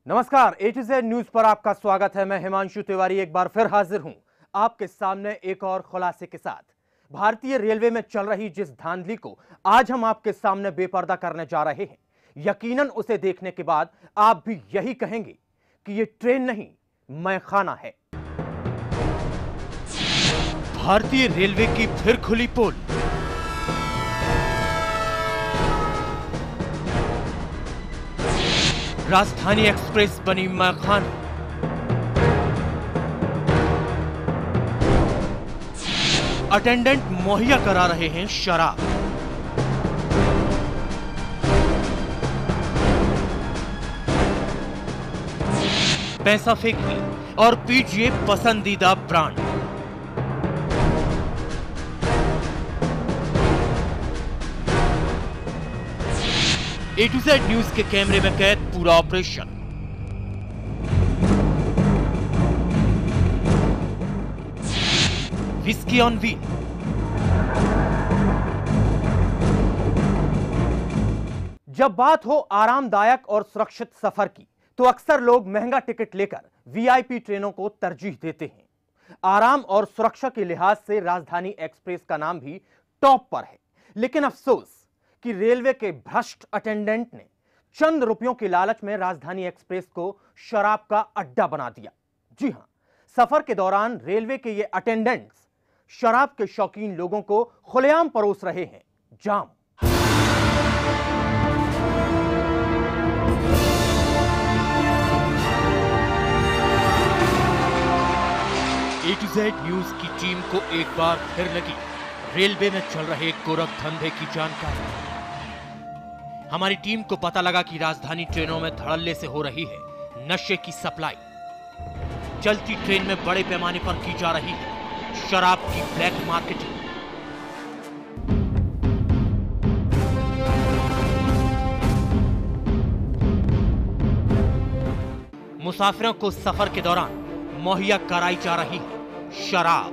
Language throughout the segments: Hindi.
नमस्कार, ए टू जेड न्यूज पर आपका स्वागत है। मैं हिमांशु तिवारी एक बार फिर हाजिर हूं आपके सामने एक और खुलासे के साथ। भारतीय रेलवे में चल रही जिस धांधली को आज हम आपके सामने बेपर्दा करने जा रहे हैं, यकीनन उसे देखने के बाद आप भी यही कहेंगे कि यह ट्रेन नहीं, मैखाना है। भारतीय रेलवे की फिर खुली पोल। राजधानी एक्सप्रेस बनी मैखाना। अटेंडेंट मुहैया करा रहे हैं शराब। पैसा फेंकिए और पीजिए पसंदीदा brand. A to Z news के कैमरे में कैद पूरा ऑपरेशन। Whisky on wheel. जब बात हो आरामदायक और सुरक्षित सफर की, तो अक्सर लोग महंगा टिकट लेकर वीआईपी ट्रेनों को तरजीह देते हैं। आराम और सुरक्षा के लिहाज से राजधानी एक्सप्रेस का नाम भी टॉप पर है, लेकिन अफसोस कि रेलवे के भ्रष्ट अटेंडेंट ने चंद रुपयों के लालच में राजधानी एक्सप्रेस को शराब का अड्डा बना दिया। जी हां, सफर के दौरान रेलवे के ये अटेंडेंट्स शराब के शौकीन लोगों को खुलेआम परोस रहे हैं जाम। ए टू जेड न्यूज की टीम को एक बार फिर लगी रेलवे में चल रहे गोरख धंधे की जानकारी। हमारी टीम को पता लगा कि राजधानी ट्रेनों में धड़ल्ले से हो रही है नशे की सप्लाई। चलती ट्रेन में बड़े पैमाने पर की जा रही है शराब की ब्लैक मार्केटिंग। मुसाफिरों को सफर के दौरान मुहैया कराई जा रही है शराब।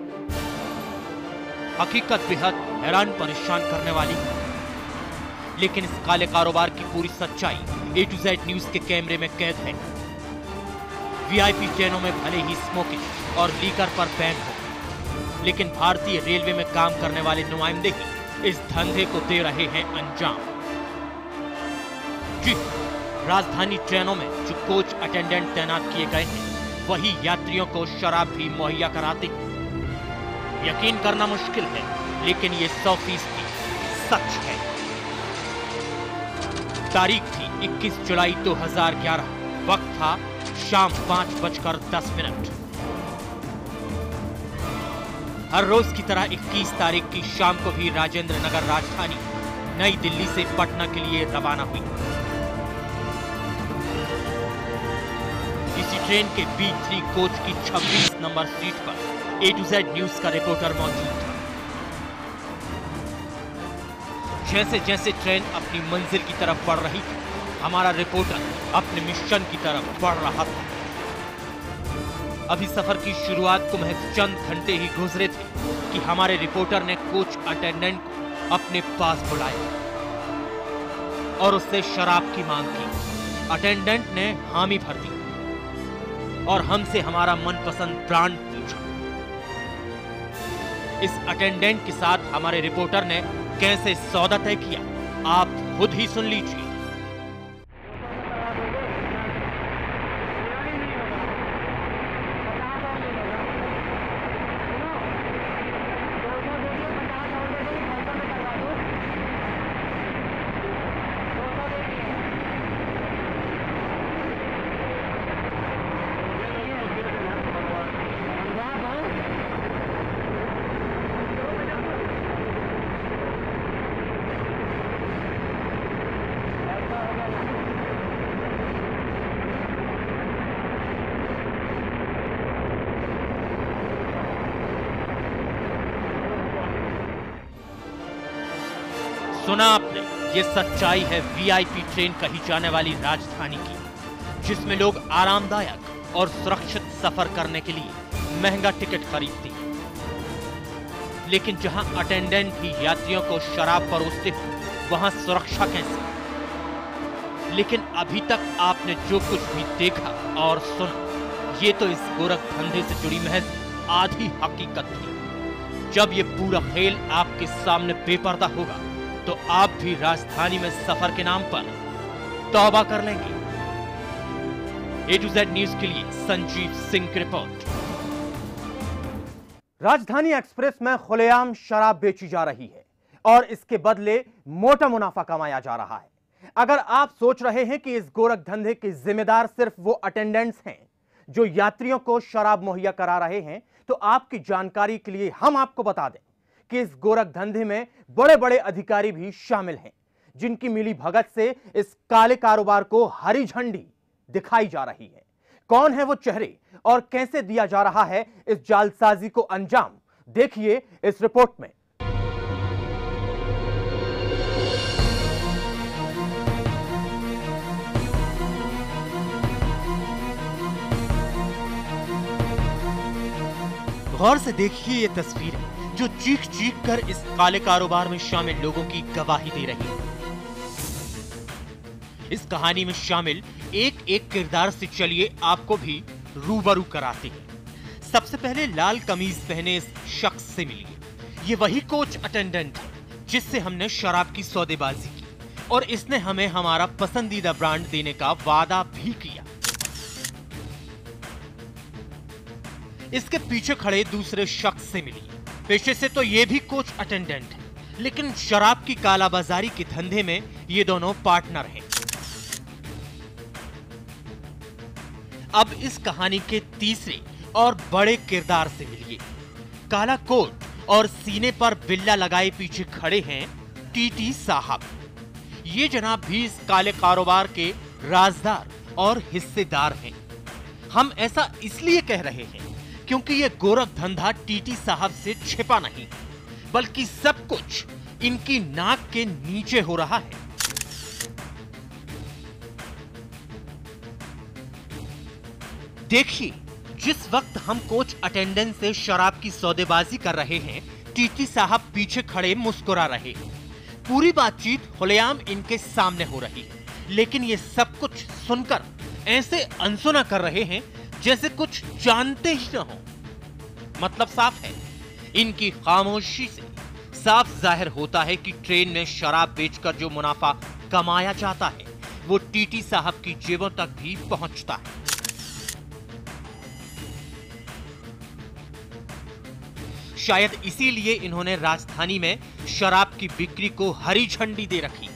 हकीकत बेहद हैरान परेशान करने वाली है, लेकिन इस काले कारोबार की पूरी सच्चाई ए टू जेड न्यूज के कैमरे में कैद है। वीआईपी ट्रेनों में भले ही स्मोकिंग और लीकर पर बैन हो, लेकिन भारतीय रेलवे में काम करने वाले नुमाइंदे ही इस धंधे को दे रहे हैं अंजाम। जी, राजधानी ट्रेनों में जो कोच अटेंडेंट तैनात किए गए हैं, वही यात्रियों को शराब भी मुहैया कराते हैं। यकीन करना मुश्किल है, लेकिन ये 100% सच है। तारीख थी 21 जुलाई 2011। वक्त था शाम 5:10। हर रोज की तरह 21 तारीख की शाम को भी राजेंद्र नगर राजधानी नई दिल्ली से पटना के लिए रवाना हुई। इसी ट्रेन के B3 कोच की 26 नंबर सीट पर ए टू जेड न्यूज का रिपोर्टर मौजूद था। जैसे जैसे ट्रेन अपनी मंजिल की तरफ बढ़ रही थी, हमारा रिपोर्टर अपने मिशन की तरफ बढ़ रहा था। अभी सफर की शुरुआत को महज चंद घंटे ही गुजरे थे कि हमारे रिपोर्टर ने कोच अटेंडेंट को अपने पास बुलाया और उससे शराब की मांग की। अटेंडेंट ने हामी भर दी और हमसे हमारा मनपसंद ब्रांड पूछा। इस अटेंडेंट के साथ हमारे रिपोर्टर ने कैसे सौदा तय किया, आप खुद ही सुन लीजिए। सुना आपने, ये सच्चाई है वीआईपी ट्रेन कही जाने वाली राजधानी की, जिसमें लोग आरामदायक और सुरक्षित सफर करने के लिए महंगा टिकट खरीदते हैं। लेकिन जहां अटेंडेंट भी यात्रियों को शराब परोसते हो, वहां सुरक्षा कैसे? लेकिन अभी तक आपने जो कुछ भी देखा और सुना, ये तो इस गोरख धंधे से जुड़ी महज आधी हकीकत थी। जब ये पूरा खेल आपके सामने बेपर्दा होगा तो आप भी राजधानी में सफर के नाम पर तौबा कर लेंगे। A to Z न्यूज के लिए संजीव सिंह की रिपोर्ट। राजधानी एक्सप्रेस में खुलेआम शराब बेची जा रही है और इसके बदले मोटा मुनाफा कमाया जा रहा है। अगर आप सोच रहे हैं कि इस गोरख धंधे के जिम्मेदार सिर्फ वो अटेंडेंट्स हैं जो यात्रियों को शराब मुहैया करा रहे हैं, तो आपकी जानकारी के लिए हम आपको बता दें कि इस गोरख धंधे में बड़े बड़े अधिकारी भी शामिल हैं, जिनकी मिली भगत से इस काले कारोबार को हरी झंडी दिखाई जा रही है। कौन है वो चेहरे और कैसे दिया जा रहा है इस जालसाजी को अंजाम, देखिए इस रिपोर्ट में। गौर से देखिए ये तस्वीरें जो चीख चीख कर इस काले कारोबार में शामिल लोगों की गवाही दे रही है। इस कहानी में शामिल एक एक किरदार से चलिए आपको भी रूबरू कराते हैं। सबसे पहले लाल कमीज पहने इस शख्स से मिलिए। ये वही कोच अटेंडेंट है जिससे हमने शराब की सौदेबाजी की और इसने हमें हमारा पसंदीदा ब्रांड देने का वादा भी किया। इसके पीछे खड़े दूसरे शख्स से मिलिए। पेशे से तो ये भी कोच अटेंडेंट है, लेकिन शराब की कालाबाजारी के धंधे में ये दोनों पार्टनर हैं। अब इस कहानी के तीसरे और बड़े किरदार से मिलिए। काला कोट और सीने पर बिल्ला लगाए पीछे खड़े हैं टीटी साहब। ये जनाब भी इस काले कारोबार के राजदार और हिस्सेदार हैं। हम ऐसा इसलिए कह रहे हैं क्योंकि ये गोरख धंधा टीटी साहब से छिपा नहीं, बल्कि सब कुछ इनकी नाक के नीचे हो रहा है। देखिए, जिस वक्त हम कोच अटेंडेंट से शराब की सौदेबाजी कर रहे हैं, टीटी साहब पीछे खड़े मुस्कुरा रहे हैं। पूरी बातचीत खुलेआम इनके सामने हो रही है, लेकिन ये सब कुछ सुनकर ऐसे अनसुना कर रहे हैं जैसे कुछ जानते ही न हो। मतलब साफ है, इनकी खामोशी से साफ जाहिर होता है कि ट्रेन में शराब बेचकर जो मुनाफा कमाया जाता है वो टीटी साहब की जेबों तक भी पहुंचता है। शायद इसीलिए इन्होंने राजधानी में शराब की बिक्री को हरी झंडी दे रखी।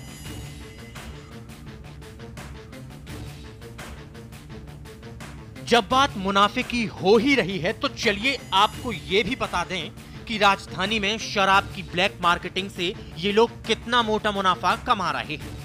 जब बात मुनाफे की हो ही रही है तो चलिए आपको यह भी बता दें कि राजधानी में शराब की ब्लैक मार्केटिंग से ये लोग कितना मोटा मुनाफा कमा रहे हैं।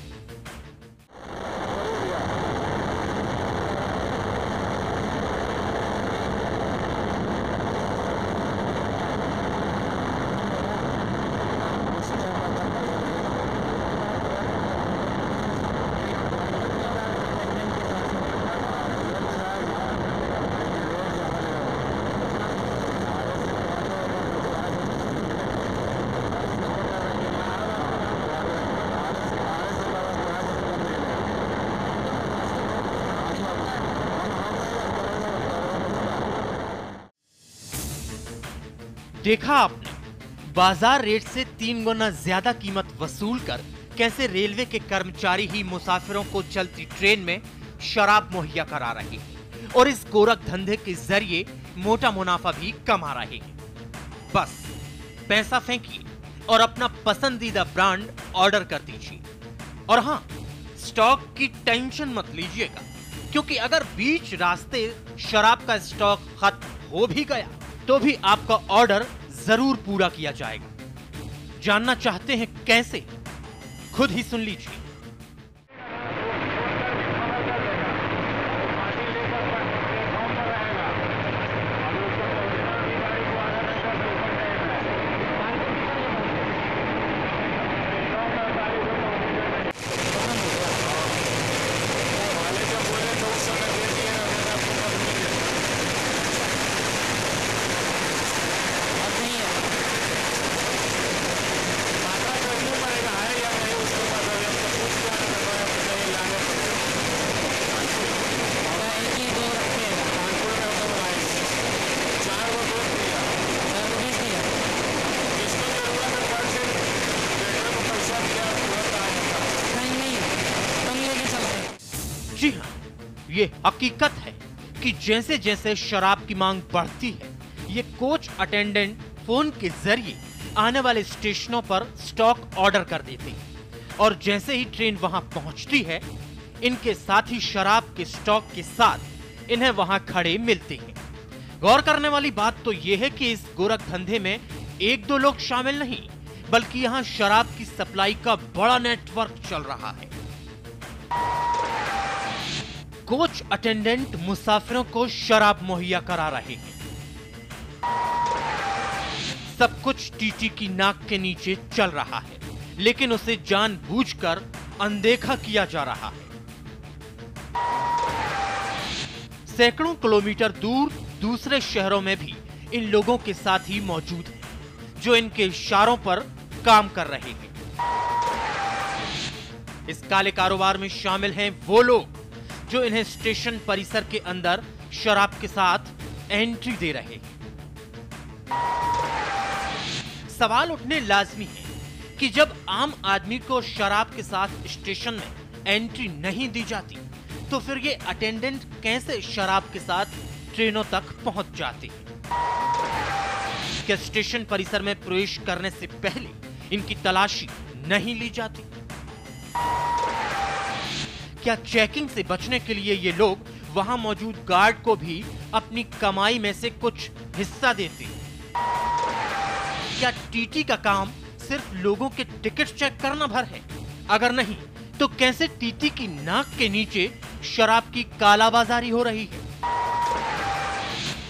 देखा आपने, बाजार रेट से 3 गुना ज्यादा कीमत वसूल कर कैसे रेलवे के कर्मचारी ही मुसाफिरों को चलती ट्रेन में शराब मुहैया करा रहे हैं और इस गोरख धंधे के जरिए मोटा मुनाफा भी कमा रहे हैं। बस पैसा फेंकिए और अपना पसंदीदा ब्रांड ऑर्डर कर दीजिए। और हाँ, स्टॉक की टेंशन मत लीजिएगा, क्योंकि अगर बीच रास्ते शराब का स्टॉक खत्म हो भी गया तो भी आपका ऑर्डर जरूर पूरा किया जाएगा। जानना चाहते हैं कैसे? खुद ही सुन लीजिए। ये हकीकत है कि जैसे जैसे शराब की मांग बढ़ती है, ये कोच अटेंडेंट फोन के जरिए आने वाले स्टेशनों पर स्टॉक ऑर्डर कर देते हैं और जैसे ही ट्रेन वहां पहुंचती है, इनके साथ ही शराब के स्टॉक के साथ इन्हें वहां खड़े मिलते हैं। गौर करने वाली बात तो यह है कि इस गोरख धंधे में एक दो लोग शामिल नहीं, बल्कि यहां शराब की सप्लाई का बड़ा नेटवर्क चल रहा है। कोच अटेंडेंट मुसाफिरों को शराब मुहैया करा रहे हैं। सब कुछ टीटी की नाक के नीचे चल रहा है, लेकिन उसे जानबूझकर अनदेखा किया जा रहा है। सैकड़ों किलोमीटर दूर दूसरे शहरों में भी इन लोगों के साथ ही मौजूद हैं, जो इनके इशारों पर काम कर रहे हैं। इस काले कारोबार में शामिल हैं वो लोग जो इन्हें स्टेशन परिसर के अंदर शराब के साथ एंट्री दे रहे हैं। सवाल उठने लाजमी है कि जब आम आदमी को शराब के साथ स्टेशन में एंट्री नहीं दी जाती, तो फिर ये अटेंडेंट कैसे शराब के साथ ट्रेनों तक पहुंच जाते हैं? क्या स्टेशन परिसर में प्रवेश करने से पहले इनकी तलाशी नहीं ली जाती? क्या चेकिंग से बचने के लिए ये लोग वहां मौजूद गार्ड को भी अपनी कमाई में से कुछ हिस्सा देते? क्या टीटी का काम सिर्फ लोगों के टिकट चेक करना भर है? अगर नहीं, तो कैसे टीटी की नाक के नीचे शराब की कालाबाजारी हो रही है?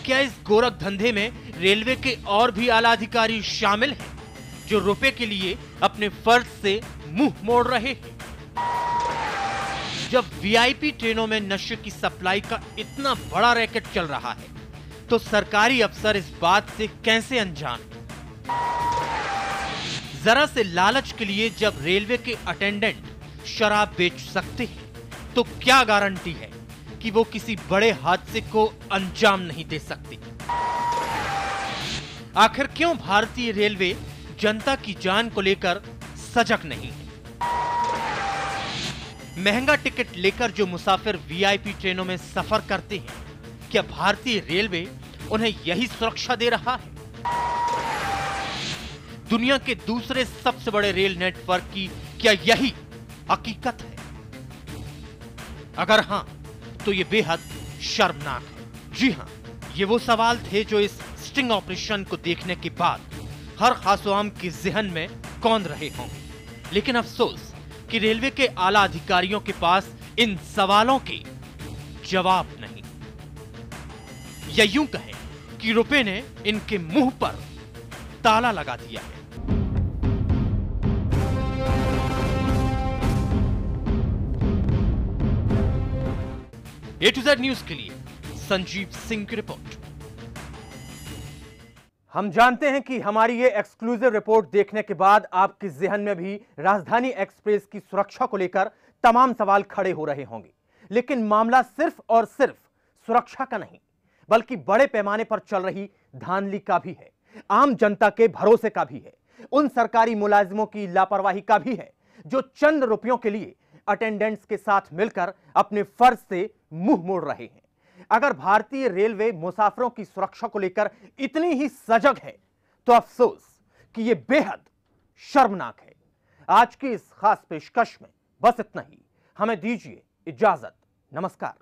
क्या इस गोरख धंधे में रेलवे के और भी आला अधिकारी शामिल हैं, जो रुपए के लिए अपने फर्ज से मुंह मोड़ रहे हैं? जब वीआईपी ट्रेनों में नशे की सप्लाई का इतना बड़ा रैकेट चल रहा है, तो सरकारी अफसर इस बात से कैसे अनजान हैं? जरा से लालच के लिए जब रेलवे के अटेंडेंट शराब बेच सकते हैं, तो क्या गारंटी है कि वो किसी बड़े हादसे को अंजाम नहीं दे सकते? आखिर क्यों भारतीय रेलवे जनता की जान को लेकर सजग नहीं है? महंगा टिकट लेकर जो मुसाफिर वीआईपी ट्रेनों में सफर करते हैं, क्या भारतीय रेलवे उन्हें यही सुरक्षा दे रहा है? दुनिया के दूसरे सबसे बड़े रेल नेटवर्क की क्या यही हकीकत है? अगर हां, तो यह बेहद शर्मनाक है। जी हां, ये वो सवाल थे जो इस स्टिंग ऑपरेशन को देखने के बाद हर खासोआम के जहन में कौंध रहे होंगे। लेकिन अफसोस कि रेलवे के आला अधिकारियों के पास इन सवालों के जवाब नहीं, या यूं कहें कि रुपए ने इनके मुंह पर ताला लगा दिया है। A to Z न्यूज के लिए संजीव सिंह की रिपोर्ट। हम जानते हैं कि हमारी ये एक्सक्लूसिव रिपोर्ट देखने के बाद आपके जहन में भी राजधानी एक्सप्रेस की सुरक्षा को लेकर तमाम सवाल खड़े हो रहे होंगे। लेकिन मामला सिर्फ और सिर्फ सुरक्षा का नहीं, बल्कि बड़े पैमाने पर चल रही धांधली का भी है, आम जनता के भरोसे का भी है, उन सरकारी मुलाजिमों की लापरवाही का भी है, जो चंद रुपयों के लिए अटेंडेंट्स के साथ मिलकर अपने फर्ज से मुंह मोड़ रहे हैं। अगर भारतीय रेलवे मुसाफिरों की सुरक्षा को लेकर इतनी ही सजग है, तो अफसोस कि यह बेहद शर्मनाक है। आज की इस खास पेशकश में बस इतना ही। हमें दीजिए इजाजत। नमस्कार।